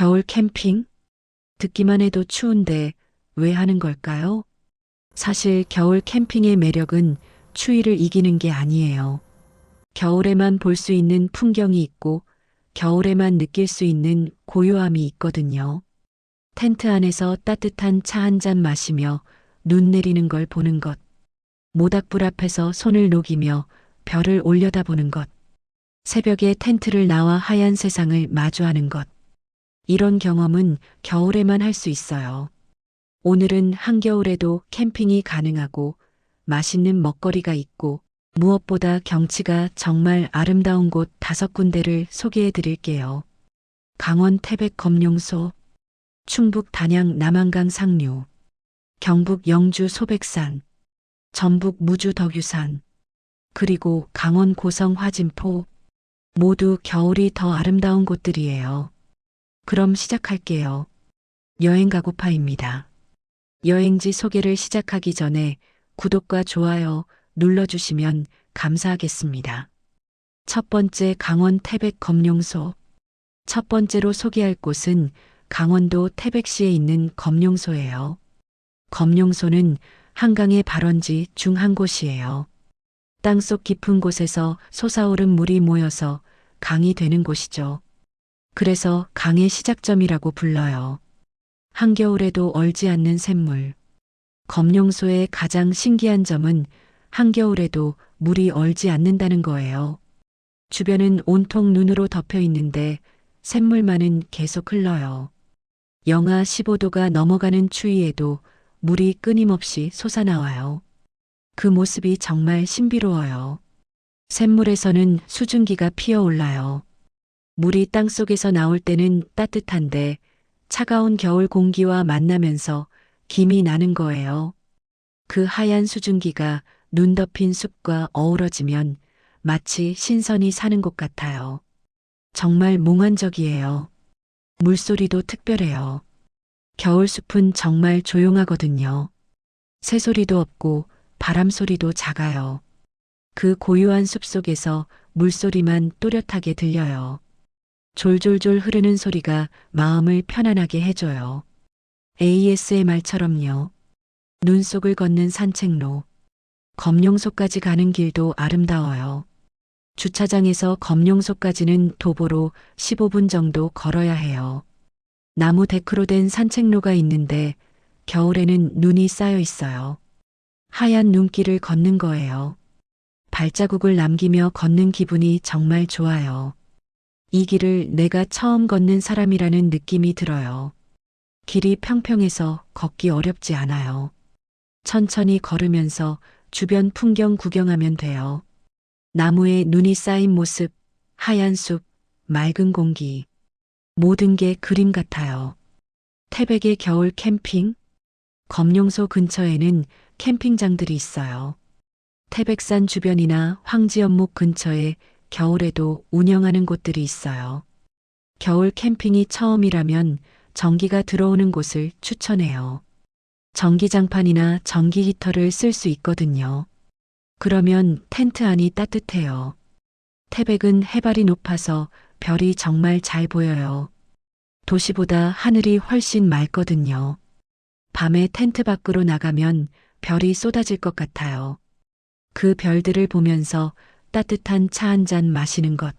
겨울 캠핑? 듣기만 해도 추운데 왜 하는 걸까요? 사실 겨울 캠핑의 매력은 추위를 이기는 게 아니에요. 겨울에만 볼 수 있는 풍경이 있고 겨울에만 느낄 수 있는 고요함이 있거든요. 텐트 안에서 따뜻한 차 한 잔 마시며 눈 내리는 걸 보는 것. 모닥불 앞에서 손을 녹이며 별을 올려다보는 것. 새벽에 텐트를 나와 하얀 세상을 마주하는 것. 이런 경험은 겨울에만 할 수 있어요. 오늘은 한겨울에도 캠핑이 가능하고 맛있는 먹거리가 있고 무엇보다 경치가 정말 아름다운 곳 5군데를 소개해 드릴게요. 강원 태백 검룡소, 충북 단양 남한강 상류, 경북 영주 소백산, 전북 무주 덕유산, 그리고 강원 고성 화진포, 모두 겨울이 더 아름다운 곳들이에요. 그럼 시작할게요. 여행 가고파입니다. 여행지 소개를 시작하기 전에 구독과 좋아요 눌러주시면 감사하겠습니다. 첫 번째 강원 태백 검룡소. 첫 번째로 소개할 곳은 강원도 태백시에 있는 검룡소예요. 검룡소는 한강의 발원지 중 한 곳이에요. 땅속 깊은 곳에서 솟아오른 물이 모여서 강이 되는 곳이죠. 그래서 강의 시작점이라고 불러요. 한겨울에도 얼지 않는 샘물. 검룡소의 가장 신기한 점은 한겨울에도 물이 얼지 않는다는 거예요. 주변은 온통 눈으로 덮여 있는데 샘물만은 계속 흘러요. 영하 15도가 넘어가는 추위에도 물이 끊임없이 솟아나와요. 그 모습이 정말 신비로워요. 샘물에서는 수증기가 피어올라요. 물이 땅속에서 나올 때는 따뜻한데 차가운 겨울 공기와 만나면서 김이 나는 거예요. 그 하얀 수증기가 눈 덮인 숲과 어우러지면 마치 신선이 사는 곳 같아요. 정말 몽환적이에요. 물소리도 특별해요. 겨울 숲은 정말 조용하거든요. 새소리도 없고 바람 소리도 작아요. 그 고요한 숲 속에서 물소리만 또렷하게 들려요. 졸졸졸 흐르는 소리가 마음을 편안하게 해줘요. ASMR처럼요. 눈 속을 걷는 산책로. 검룡소까지 가는 길도 아름다워요. 주차장에서 검룡소까지는 도보로 15분 정도 걸어야 해요. 나무 데크로 된 산책로가 있는데 겨울에는 눈이 쌓여 있어요. 하얀 눈길을 걷는 거예요. 발자국을 남기며 걷는 기분이 정말 좋아요. 이 길을 내가 처음 걷는 사람이라는 느낌이 들어요. 길이 평평해서 걷기 어렵지 않아요. 천천히 걸으면서 주변 풍경 구경하면 돼요. 나무에 눈이 쌓인 모습, 하얀 숲, 맑은 공기. 모든 게 그림 같아요. 태백의 겨울 캠핑? 검룡소 근처에는 캠핑장들이 있어요. 태백산 주변이나 황지연목 근처에 겨울에도 운영하는 곳들이 있어요. 겨울 캠핑이 처음이라면 전기가 들어오는 곳을 추천해요. 전기장판이나 전기 히터를 쓸 수 있거든요. 그러면 텐트 안이 따뜻해요. 태백은 해발이 높아서 별이 정말 잘 보여요. 도시보다 하늘이 훨씬 맑거든요. 밤에 텐트 밖으로 나가면 별이 쏟아질 것 같아요. 그 별들을 보면서 따뜻한 차 한 잔 마시는 것.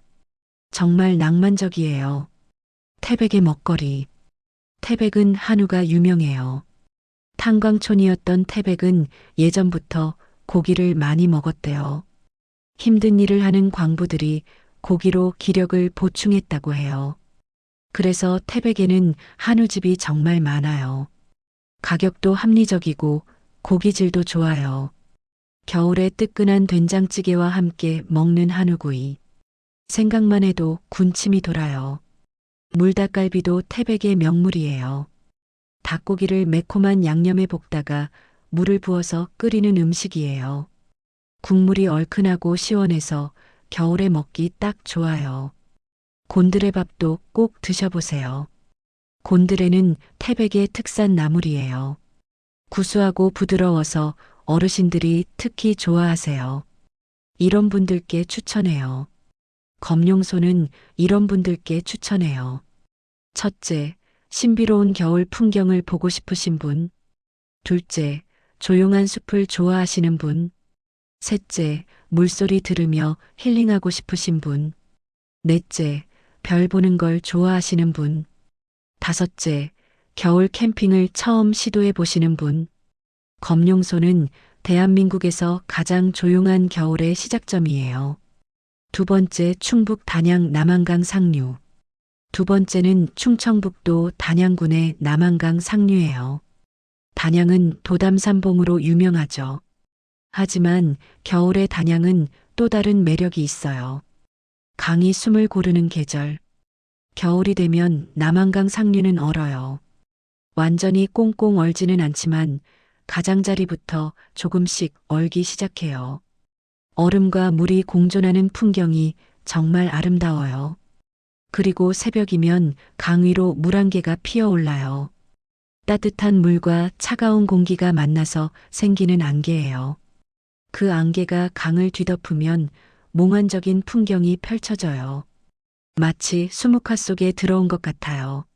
정말 낭만적이에요. 태백의 먹거리. 태백은 한우가 유명해요. 탄광촌이었던 태백은 예전부터 고기를 많이 먹었대요. 힘든 일을 하는 광부들이 고기로 기력을 보충했다고 해요. 그래서 태백에는 한우집이 정말 많아요. 가격도 합리적이고 고기질도 좋아요. 겨울에 뜨끈한 된장찌개와 함께 먹는 한우구이. 생각만 해도 군침이 돌아요. 물닭갈비도 태백의 명물이에요. 닭고기를 매콤한 양념에 볶다가 물을 부어서 끓이는 음식이에요. 국물이 얼큰하고 시원해서 겨울에 먹기 딱 좋아요. 곤드레밥도 꼭 드셔보세요. 곤드레는 태백의 특산 나물이에요. 구수하고 부드러워서 어르신들이 특히 좋아하세요. 이런 분들께 추천해요. 검룡소는 이런 분들께 추천해요. 첫째, 신비로운 겨울 풍경을 보고 싶으신 분. 둘째, 조용한 숲을 좋아하시는 분. 셋째, 물소리 들으며 힐링하고 싶으신 분. 넷째, 별 보는 걸 좋아하시는 분. 다섯째, 겨울 캠핑을 처음 시도해 보시는 분. 검룡소는 대한민국에서 가장 조용한 겨울의 시작점이에요. 두 번째, 충북 단양 남한강 상류. 두 번째는 충청북도 단양군의 남한강 상류예요. 단양은 도담산봉으로 유명하죠. 하지만 겨울의 단양은 또 다른 매력이 있어요. 강이 숨을 고르는 계절. 겨울이 되면 남한강 상류는 얼어요. 완전히 꽁꽁 얼지는 않지만 가장자리부터 조금씩 얼기 시작해요. 얼음과 물이 공존하는 풍경이 정말 아름다워요. 그리고 새벽이면 강 위로 물안개가 피어올라요. 따뜻한 물과 차가운 공기가 만나서 생기는 안개예요. 그 안개가 강을 뒤덮으면 몽환적인 풍경이 펼쳐져요. 마치 수묵화 속에 들어온 것 같아요.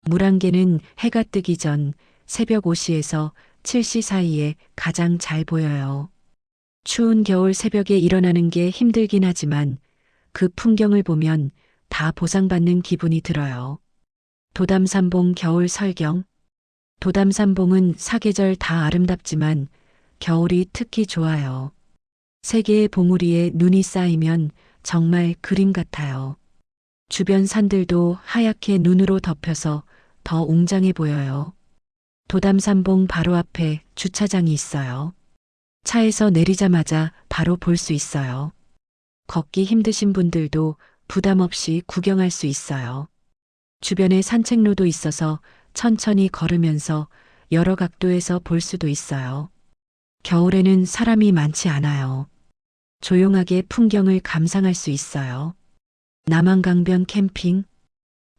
물안개는 해가 뜨기 전 새벽 5시에서 7시 사이에 가장 잘 보여요. 추운 겨울 새벽에 일어나는 게 힘들긴 하지만 그 풍경을 보면 다 보상받는 기분이 들어요. 도담산봉 겨울 설경. 도담산봉은 사계절 다 아름답지만 겨울이 특히 좋아요. 세 개의 봉우리에 눈이 쌓이면 정말 그림 같아요. 주변 산들도 하얗게 눈으로 덮여서 더 웅장해 보여요. 도담산봉 바로 앞에 주차장이 있어요. 차에서 내리자마자 바로 볼 수 있어요. 걷기 힘드신 분들도 부담 없이 구경할 수 있어요. 주변에 산책로도 있어서 천천히 걸으면서 여러 각도에서 볼 수도 있어요. 겨울에는 사람이 많지 않아요. 조용하게 풍경을 감상할 수 있어요. 남한강변 캠핑.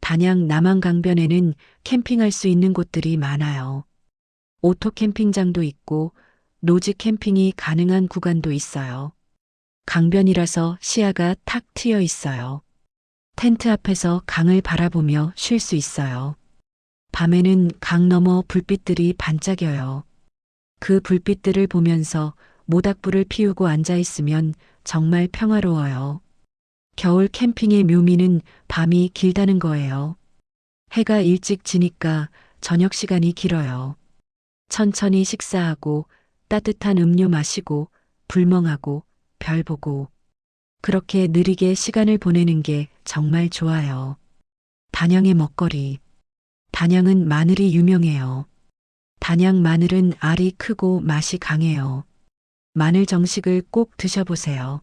단양 남한강변에는 캠핑할 수 있는 곳들이 많아요. 오토 캠핑장도 있고 노지 캠핑이 가능한 구간도 있어요. 강변이라서 시야가 탁 트여 있어요. 텐트 앞에서 강을 바라보며 쉴 수 있어요. 밤에는 강 너머 불빛들이 반짝여요. 그 불빛들을 보면서 모닥불을 피우고 앉아 있으면 정말 평화로워요. 겨울 캠핑의 묘미는 밤이 길다는 거예요. 해가 일찍 지니까 저녁 시간이 길어요. 천천히 식사하고 따뜻한 음료 마시고 불멍하고 별 보고 그렇게 느리게 시간을 보내는 게 정말 좋아요. 단양의 먹거리. 단양은 마늘이 유명해요. 단양 마늘은 알이 크고 맛이 강해요. 마늘 정식을 꼭 드셔보세요.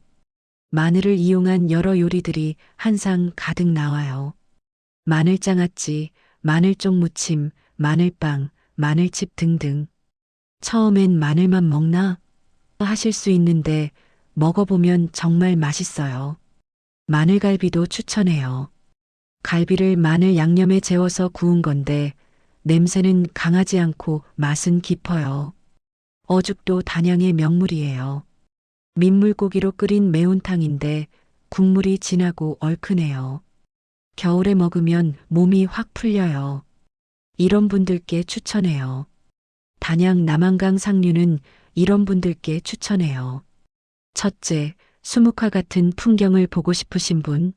마늘을 이용한 여러 요리들이 한상 가득 나와요. 마늘장아찌, 마늘쫑 무침, 마늘빵, 마늘칩 등등. 처음엔 마늘만 먹나? 하실 수 있는데 먹어보면 정말 맛있어요. 마늘갈비도 추천해요. 갈비를 마늘 양념에 재워서 구운 건데 냄새는 강하지 않고 맛은 깊어요. 어죽도 단양의 명물이에요. 민물고기로 끓인 매운탕인데 국물이 진하고 얼큰해요. 겨울에 먹으면 몸이 확 풀려요. 이런 분들께 추천해요. 단양 남한강 상류는 이런 분들께 추천해요. 첫째, 수묵화 같은 풍경을 보고 싶으신 분.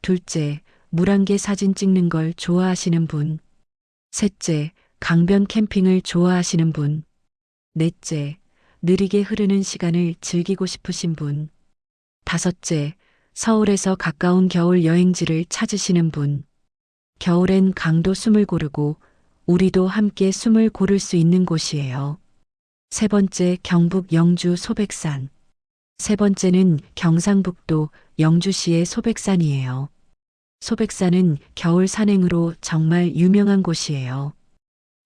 둘째, 물안개 사진 찍는 걸 좋아하시는 분. 셋째, 강변 캠핑을 좋아하시는 분. 넷째, 느리게 흐르는 시간을 즐기고 싶으신 분. 다섯째, 서울에서 가까운 겨울 여행지를 찾으시는 분. 겨울엔 강도 숨을 고르고 우리도 함께 숨을 고를 수 있는 곳이에요. 세 번째, 경북 영주 소백산. 세 번째는 경상북도 영주시의 소백산이에요. 소백산은 겨울 산행으로 정말 유명한 곳이에요.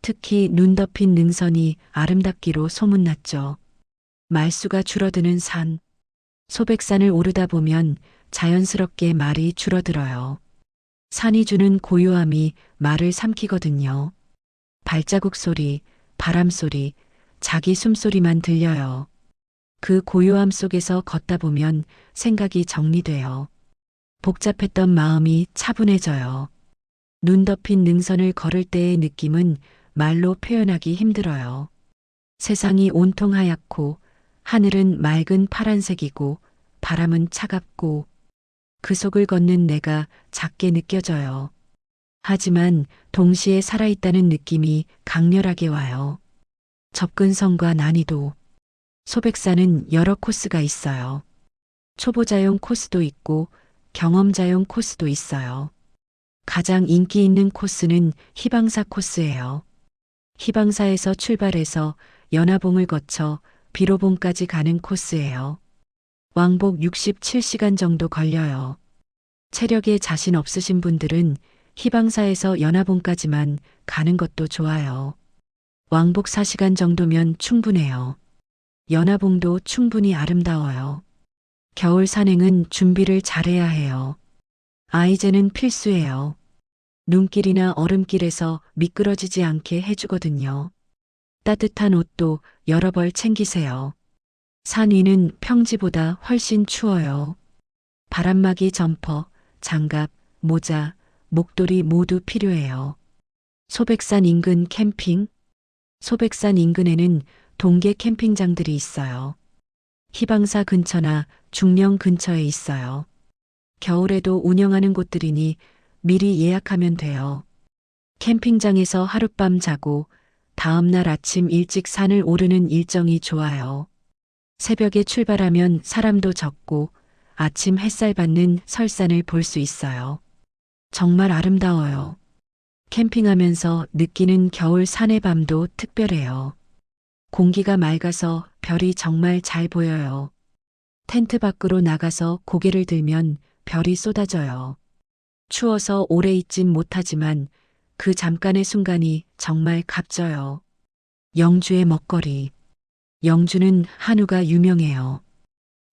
특히 눈 덮인 능선이 아름답기로 소문났죠. 말수가 줄어드는 산. 소백산을 오르다 보면 자연스럽게 말이 줄어들어요. 산이 주는 고요함이 말을 삼키거든요. 발자국 소리, 바람 소리, 자기 숨소리만 들려요. 그 고요함 속에서 걷다 보면 생각이 정리돼요. 복잡했던 마음이 차분해져요. 눈 덮인 능선을 걸을 때의 느낌은 말로 표현하기 힘들어요. 세상이 온통 하얗고 하늘은 맑은 파란색이고 바람은 차갑고 그 속을 걷는 내가 작게 느껴져요. 하지만 동시에 살아있다는 느낌이 강렬하게 와요. 접근성과 난이도. 소백산은 여러 코스가 있어요. 초보자용 코스도 있고 경험자용 코스도 있어요. 가장 인기 있는 코스는 희방사 코스예요. 희방사에서 출발해서 연화봉을 거쳐 비로봉까지 가는 코스예요. 왕복 67시간 정도 걸려요. 체력에 자신 없으신 분들은 희방사에서 연화봉까지만 가는 것도 좋아요. 왕복 4시간 정도면 충분해요. 연화봉도 충분히 아름다워요. 겨울 산행은 준비를 잘해야 해요. 아이젠은 필수예요. 눈길이나 얼음길에서 미끄러지지 않게 해주거든요. 따뜻한 옷도 여러 벌 챙기세요. 산 위는 평지보다 훨씬 추워요. 바람막이 점퍼, 장갑, 모자, 목도리 모두 필요해요. 소백산 인근 캠핑. 소백산 인근에는 동계 캠핑장들이 있어요. 희방사 근처나 중령 근처에 있어요. 겨울에도 운영하는 곳들이니 미리 예약하면 돼요. 캠핑장에서 하룻밤 자고 다음날 아침 일찍 산을 오르는 일정이 좋아요. 새벽에 출발하면 사람도 적고 아침 햇살 받는 설산을 볼 수 있어요. 정말 아름다워요. 캠핑하면서 느끼는 겨울 산의 밤도 특별해요. 공기가 맑아서 별이 정말 잘 보여요. 텐트 밖으로 나가서 고개를 들면 별이 쏟아져요. 추워서 오래 있진 못하지만 그 잠깐의 순간이 정말 값져요. 영주의 먹거리. 영주는 한우가 유명해요.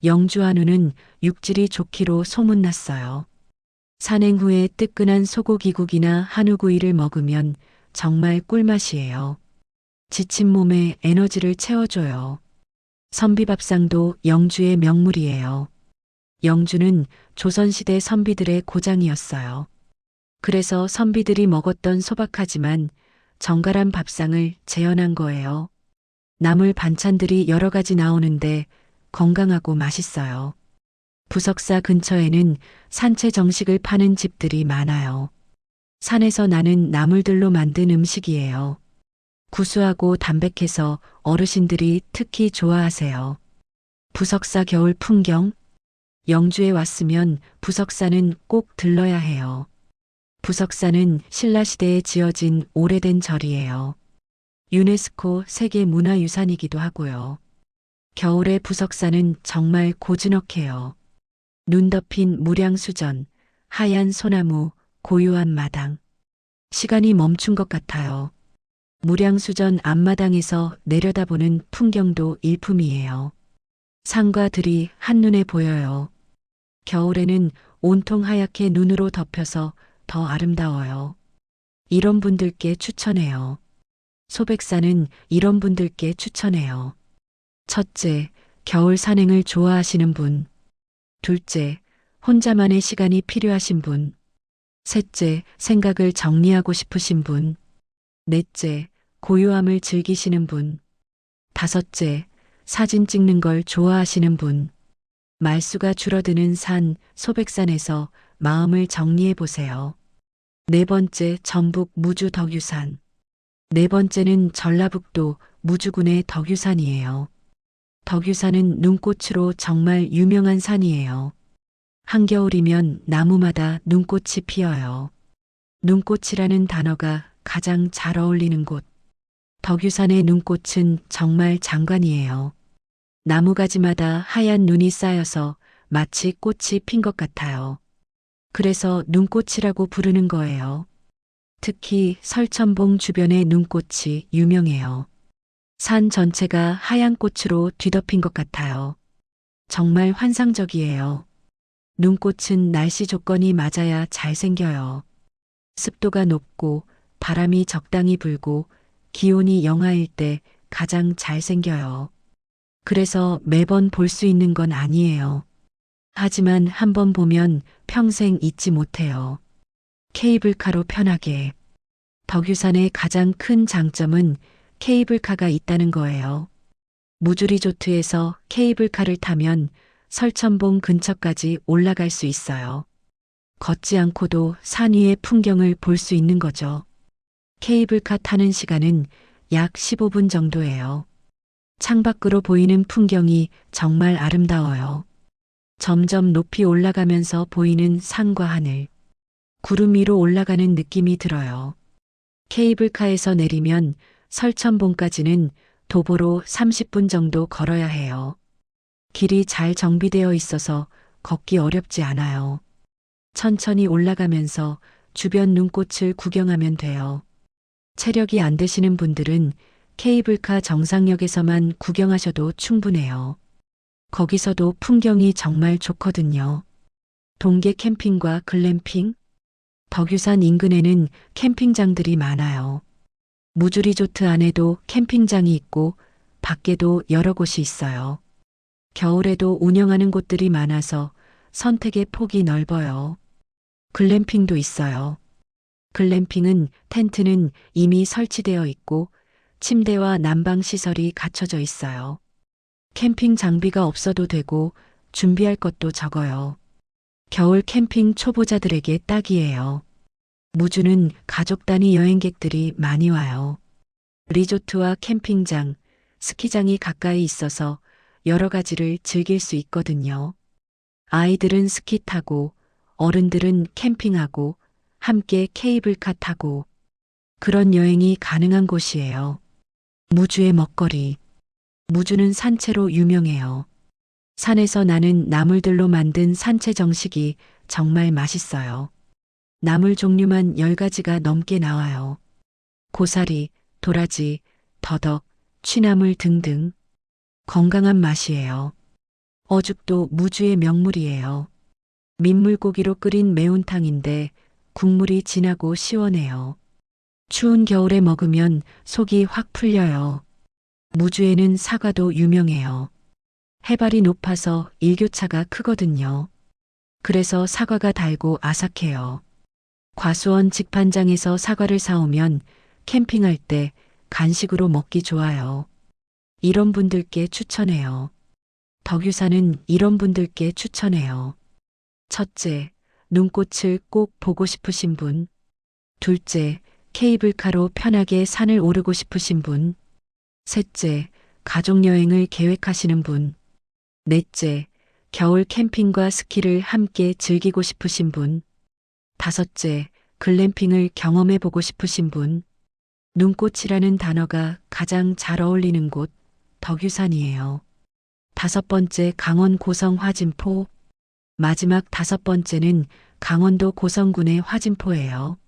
영주 한우는 육질이 좋기로 소문났어요. 산행 후에 뜨끈한 소고기국이나 한우구이를 먹으면 정말 꿀맛이에요. 지친 몸에 에너지를 채워줘요. 선비밥상도 영주의 명물이에요. 영주는 조선시대 선비들의 고장이었어요. 그래서 선비들이 먹었던 소박하지만 정갈한 밥상을 재현한 거예요. 나물 반찬들이 여러 가지 나오는데 건강하고 맛있어요. 부석사 근처에는 산채 정식을 파는 집들이 많아요. 산에서 나는 나물들로 만든 음식이에요. 구수하고 담백해서 어르신들이 특히 좋아하세요. 부석사 겨울 풍경. 영주에 왔으면 부석사는 꼭 들러야 해요. 부석사는 신라시대에 지어진 오래된 절이에요. 유네스코 세계문화유산이기도 하고요. 겨울의 부석사는 정말 고즈넉해요. 눈 덮인 무량수전, 하얀 소나무, 고요한 마당. 시간이 멈춘 것 같아요. 무량수전 앞마당에서 내려다보는 풍경도 일품이에요. 산과 들이 한눈에 보여요. 겨울에는 온통 하얗게 눈으로 덮여서 더 아름다워요. 이런 분들께 추천해요. 소백산은 이런 분들께 추천해요. 첫째, 겨울 산행을 좋아하시는 분. 둘째, 혼자만의 시간이 필요하신 분. 셋째, 생각을 정리하고 싶으신 분. 넷째, 고요함을 즐기시는 분. 다섯째, 사진 찍는 걸 좋아하시는 분. 말수가 줄어드는 산, 소백산에서 마음을 정리해 보세요. 네 번째, 전북 무주 덕유산. 네 번째는 전라북도 무주군의 덕유산이에요. 덕유산은 눈꽃으로 정말 유명한 산이에요. 한겨울이면 나무마다 눈꽃이 피어요. 눈꽃이라는 단어가 가장 잘 어울리는 곳. 덕유산의 눈꽃은 정말 장관이에요. 나무가지마다 하얀 눈이 쌓여서 마치 꽃이 핀 것 같아요. 그래서 눈꽃이라고 부르는 거예요. 특히 설천봉 주변의 눈꽃이 유명해요. 산 전체가 하얀 꽃으로 뒤덮인 것 같아요. 정말 환상적이에요. 눈꽃은 날씨 조건이 맞아야 잘 생겨요. 습도가 높고 바람이 적당히 불고 기온이 영하일 때 가장 잘 생겨요. 그래서 매번 볼 수 있는 건 아니에요. 하지만 한번 보면 평생 잊지 못해요. 케이블카로 편하게. 덕유산의 가장 큰 장점은 케이블카가 있다는 거예요. 무주 리조트에서 케이블카를 타면 설천봉 근처까지 올라갈 수 있어요. 걷지 않고도 산 위의 풍경을 볼 수 있는 거죠. 케이블카 타는 시간은 약 15분 정도예요. 창밖으로 보이는 풍경이 정말 아름다워요. 점점 높이 올라가면서 보이는 산과 하늘, 구름 위로 올라가는 느낌이 들어요. 케이블카에서 내리면 설천봉까지는 도보로 30분 정도 걸어야 해요. 길이 잘 정비되어 있어서 걷기 어렵지 않아요. 천천히 올라가면서 주변 눈꽃을 구경하면 돼요. 체력이 안 되시는 분들은 케이블카 정상역에서만 구경하셔도 충분해요. 거기서도 풍경이 정말 좋거든요. 동계 캠핑과 글램핑, 덕유산 인근에는 캠핑장들이 많아요. 무주 리조트 안에도 캠핑장이 있고 밖에도 여러 곳이 있어요. 겨울에도 운영하는 곳들이 많아서 선택의 폭이 넓어요. 글램핑도 있어요. 글램핑은 텐트는 이미 설치되어 있고 침대와 난방 시설이 갖춰져 있어요. 캠핑 장비가 없어도 되고 준비할 것도 적어요. 겨울 캠핑 초보자들에게 딱이에요. 무주는 가족 단위 여행객들이 많이 와요. 리조트와 캠핑장, 스키장이 가까이 있어서 여러 가지를 즐길 수 있거든요. 아이들은 스키 타고, 어른들은 캠핑하고, 함께 케이블카 타고, 그런 여행이 가능한 곳이에요. 무주의 먹거리. 무주는 산채로 유명해요. 산에서 나는 나물들로 만든 산채 정식이 정말 맛있어요. 나물 종류만 10가지가 넘게 나와요. 고사리, 도라지, 더덕, 취나물 등등. 건강한 맛이에요. 어죽도 무주의 명물이에요. 민물고기로 끓인 매운탕인데 국물이 진하고 시원해요. 추운 겨울에 먹으면 속이 확 풀려요. 무주에는 사과도 유명해요. 해발이 높아서 일교차가 크거든요. 그래서 사과가 달고 아삭해요. 과수원 직판장에서 사과를 사오면 캠핑할 때 간식으로 먹기 좋아요. 이런 분들께 추천해요. 덕유산은 이런 분들께 추천해요. 첫째, 눈꽃을 꼭 보고 싶으신 분. 둘째, 케이블카로 편하게 산을 오르고 싶으신 분. 셋째, 가족여행을 계획하시는 분. 넷째, 겨울 캠핑과 스키를 함께 즐기고 싶으신 분. 다섯째, 글램핑을 경험해보고 싶으신 분. 눈꽃이라는 단어가 가장 잘 어울리는 곳, 덕유산이에요. 5번째, 강원 고성 화진포. 마지막 5번째는 강원도 고성군의 화진포예요.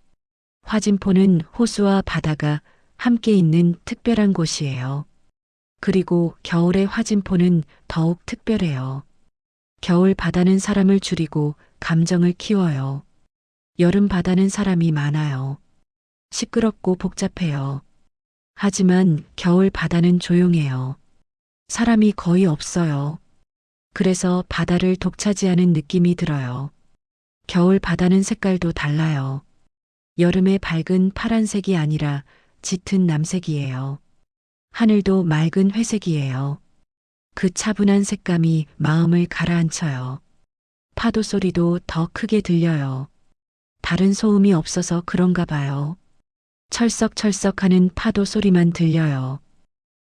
화진포는 호수와 바다가 함께 있는 특별한 곳이에요. 그리고 겨울의 화진포는 더욱 특별해요. 겨울 바다는 사람을 줄이고 감정을 키워요. 여름 바다는 사람이 많아요. 시끄럽고 복잡해요. 하지만 겨울 바다는 조용해요. 사람이 거의 없어요. 그래서 바다를 독차지하는 느낌이 들어요. 겨울 바다는 색깔도 달라요. 여름의 밝은 파란색이 아니라 짙은 남색이에요. 하늘도 맑은 회색이에요. 그 차분한 색감이 마음을 가라앉혀요. 파도 소리도 더 크게 들려요. 다른 소음이 없어서 그런가 봐요. 철썩철썩하는 파도 소리만 들려요.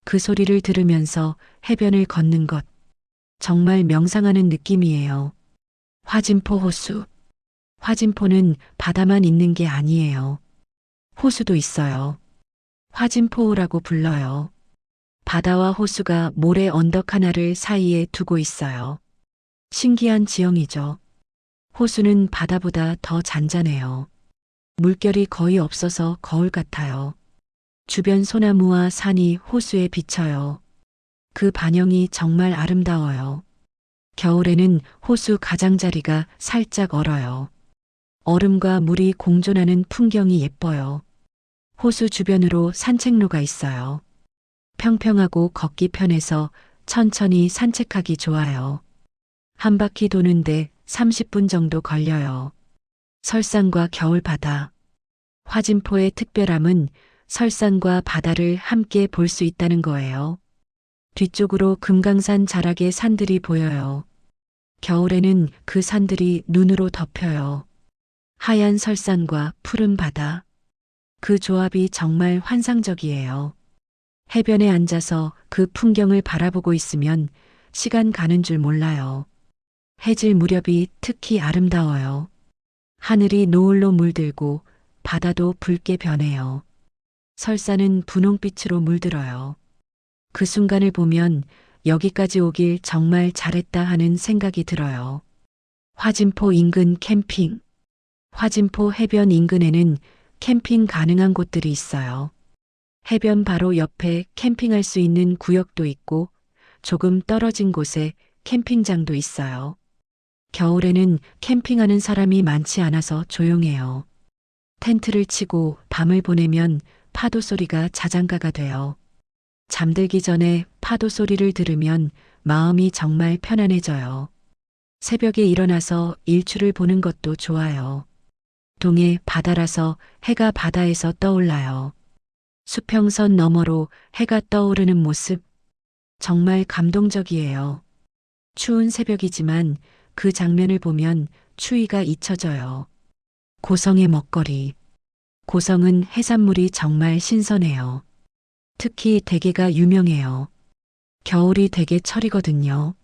그 소리를 들으면서 해변을 걷는 것. 정말 명상하는 느낌이에요. 화진포 호수. 화진포는 바다만 있는 게 아니에요. 호수도 있어요. 화진포호라고 불러요. 바다와 호수가 모래 언덕 하나를 사이에 두고 있어요. 신기한 지형이죠. 호수는 바다보다 더 잔잔해요. 물결이 거의 없어서 거울 같아요. 주변 소나무와 산이 호수에 비쳐요. 그 반영이 정말 아름다워요. 겨울에는 호수 가장자리가 살짝 얼어요. 얼음과 물이 공존하는 풍경이 예뻐요. 호수 주변으로 산책로가 있어요. 평평하고 걷기 편해서 천천히 산책하기 좋아요. 한 바퀴 도는데 30분 정도 걸려요. 설산과 겨울 바다. 화진포의 특별함은 설산과 바다를 함께 볼 수 있다는 거예요. 뒤쪽으로 금강산 자락의 산들이 보여요. 겨울에는 그 산들이 눈으로 덮여요. 하얀 설산과 푸른 바다. 그 조합이 정말 환상적이에요. 해변에 앉아서 그 풍경을 바라보고 있으면 시간 가는 줄 몰라요. 해질 무렵이 특히 아름다워요. 하늘이 노을로 물들고 바다도 붉게 변해요. 설산은 분홍빛으로 물들어요. 그 순간을 보면 여기까지 오길 정말 잘했다 하는 생각이 들어요. 화진포 인근 캠핑. 화진포 해변 인근에는 캠핑 가능한 곳들이 있어요. 해변 바로 옆에 캠핑할 수 있는 구역도 있고 조금 떨어진 곳에 캠핑장도 있어요. 겨울에는 캠핑하는 사람이 많지 않아서 조용해요. 텐트를 치고 밤을 보내면 파도 소리가 자장가가 돼요. 잠들기 전에 파도 소리를 들으면 마음이 정말 편안해져요. 새벽에 일어나서 일출을 보는 것도 좋아요. 동해 바다라서 해가 바다에서 떠올라요. 수평선 너머로 해가 떠오르는 모습, 정말 감동적이에요. 추운 새벽이지만 그 장면을 보면 추위가 잊혀져요. 고성의 먹거리. 고성은 해산물이 정말 신선해요. 특히 대게가 유명해요. 겨울이 대게 철이거든요.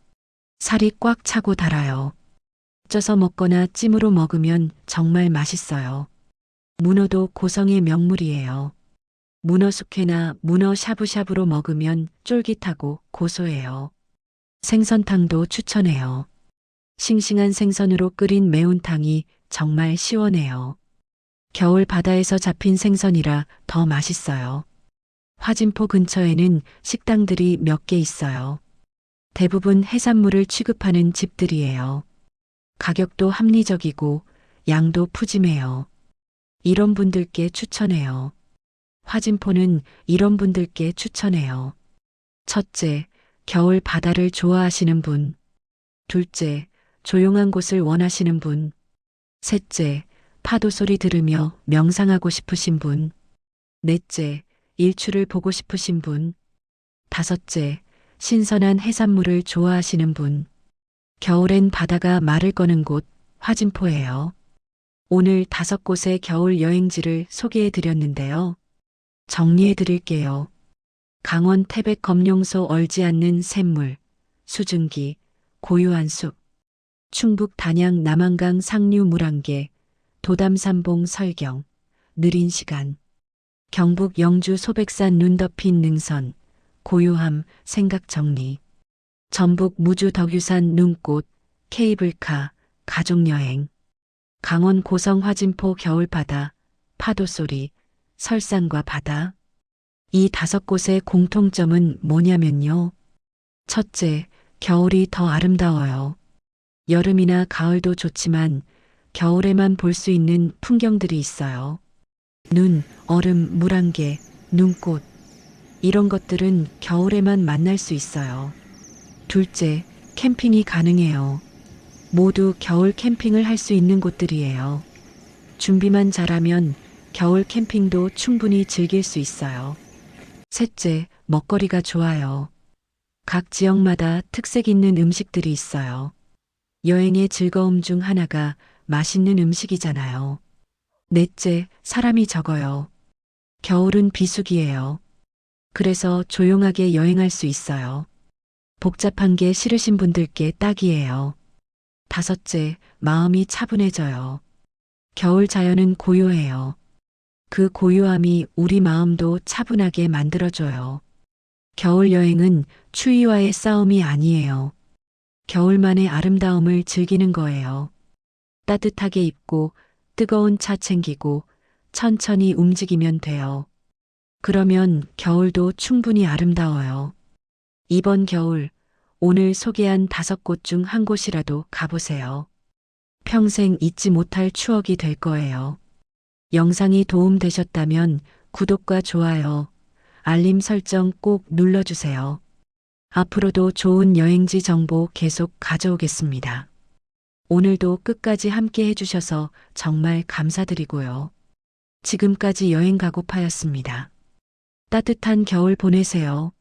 살이 꽉 차고 달아요. 쪄서 먹거나 찜으로 먹으면 정말 맛있어요. 문어도 고성의 명물이에요. 문어 숙회나 문어 샤브샤브로 먹으면 쫄깃하고 고소해요. 생선탕도 추천해요. 싱싱한 생선으로 끓인 매운탕이 정말 시원해요. 겨울 바다에서 잡힌 생선이라 더 맛있어요. 화진포 근처에는 식당들이 몇 개 있어요. 대부분 해산물을 취급하는 집들이에요. 가격도 합리적이고 양도 푸짐해요. 이런 분들께 추천해요. 화진포는 이런 분들께 추천해요. 첫째, 겨울 바다를 좋아하시는 분. 둘째, 조용한 곳을 원하시는 분. 셋째, 파도 소리 들으며 명상하고 싶으신 분. 넷째, 일출을 보고 싶으신 분. 다섯째, 신선한 해산물을 좋아하시는 분. 겨울엔 바다가 말을 거는 곳, 화진포예요. 오늘 5곳의 겨울 여행지를 소개해 드렸는데요. 정리해 드릴게요. 강원 태백 검룡소 얼지 않는 샘물, 수증기, 고요한 숲. 충북 단양 남한강 상류 물안개, 도담산봉 설경, 느린 시간. 경북 영주 소백산 눈 덮인 능선, 고요함, 생각 정리. 전북 무주 덕유산 눈꽃, 케이블카, 가족여행. 강원 고성 화진포 겨울바다, 파도소리, 설산과 바다. 이 5곳의 공통점은 뭐냐면요. 첫째, 겨울이 더 아름다워요. 여름이나 가을도 좋지만 겨울에만 볼 수 있는 풍경들이 있어요. 눈, 얼음, 물안개, 눈꽃. 이런 것들은 겨울에만 만날 수 있어요. 둘째, 캠핑이 가능해요. 모두 겨울 캠핑을 할 수 있는 곳들이에요. 준비만 잘하면 겨울 캠핑도 충분히 즐길 수 있어요. 셋째, 먹거리가 좋아요. 각 지역마다 특색 있는 음식들이 있어요. 여행의 즐거움 중 하나가 맛있는 음식이잖아요. 넷째, 사람이 적어요. 겨울은 비수기예요. 그래서 조용하게 여행할 수 있어요. 복잡한 게 싫으신 분들께 딱이에요. 다섯째, 마음이 차분해져요. 겨울 자연은 고요해요. 그 고요함이 우리 마음도 차분하게 만들어줘요. 겨울 여행은 추위와의 싸움이 아니에요. 겨울만의 아름다움을 즐기는 거예요. 따뜻하게 입고 뜨거운 차 챙기고 천천히 움직이면 돼요. 그러면 겨울도 충분히 아름다워요. 이번 겨울 오늘 소개한 5곳 중 한 곳이라도 가보세요. 평생 잊지 못할 추억이 될 거예요. 영상이 도움되셨다면 구독과 좋아요, 알림 설정 꼭 눌러주세요. 앞으로도 좋은 여행지 정보 계속 가져오겠습니다. 오늘도 끝까지 함께 해주셔서 정말 감사드리고요. 지금까지 여행 가고파였습니다. 따뜻한 겨울 보내세요.